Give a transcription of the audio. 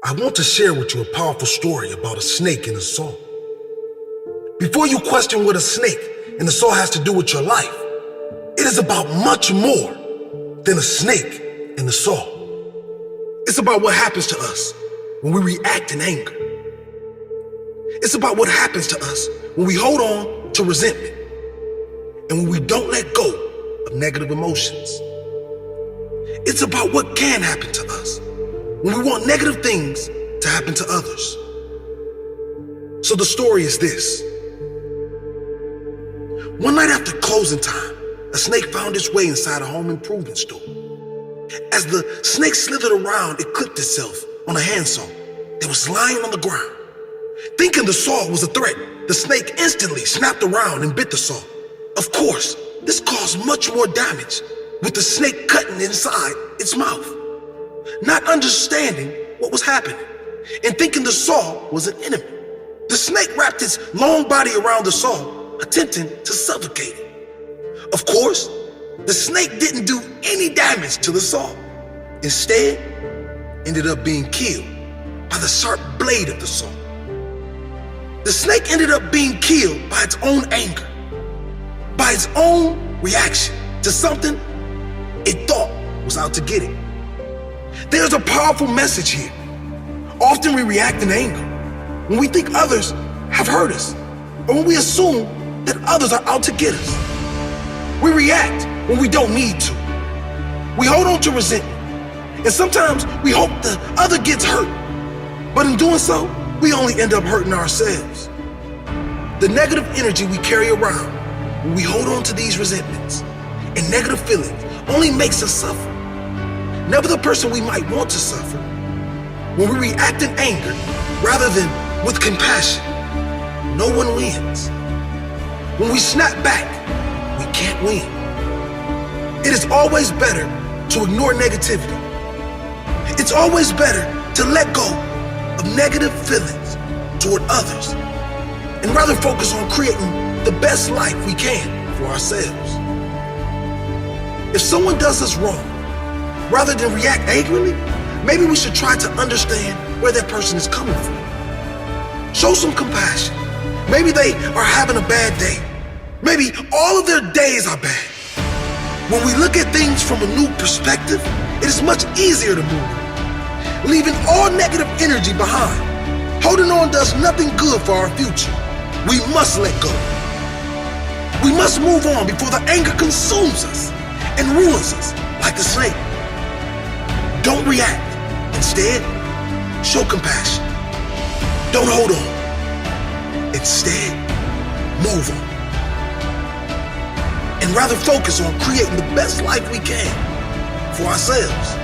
I want to share with you a powerful story about a snake and a saw. Before you question what a snake and a saw has to do with your life, it is about much more than a snake and a saw. It's about what happens to us when we react in anger. It's about what happens to us when we hold on to resentment and when we don't let go of negative emotions. It's about what can happen to us when we want negative things to happen to others. So the story is this. One night after closing time, a snake found its way inside a home improvement store. As the snake slithered around, it clipped itself on a handsaw that was lying on the ground. Thinking the saw was a threat, the snake instantly snapped around and bit the saw. Of course, this caused much more damage, with the snake cutting inside its mouth. Not understanding what was happening and thinking the saw was an enemy, the snake wrapped its long body around the saw, attempting to suffocate it. Of course, the snake didn't do any damage to the saw. Instead, ended up being killed by the sharp blade of the saw. The snake ended up being killed by its own anger, by its own reaction to something it thought was out to get it. There's a powerful message here. Often we react in anger when we think others have hurt us, or when we assume that others are out to get us. We react when we don't need to. We hold on to resentment, and sometimes we hope the other gets hurt, but in doing so, we only end up hurting ourselves. The negative energy we carry around when we hold on to these resentments and negative feelings only makes us suffer. Never the person we might want to suffer. When we react in anger rather than with compassion, no one wins. When we snap back, we can't win. It is always better to ignore negativity. It's always better to let go of negative feelings toward others and rather focus on creating the best life we can for ourselves. If someone does us wrong, rather than react angrily, maybe we should try to understand where that person is coming from. Show some compassion. Maybe they are having a bad day. Maybe all of their days are bad. When we look at things from a new perspective, it is much easier to move on, leaving all negative energy behind. Holding on does nothing good for our future. We must let go. We must move on before the anger consumes us and ruins us like the snake. Don't react. Instead, show compassion. Don't hold on. Instead, move on. And rather focus on creating the best life we can for ourselves.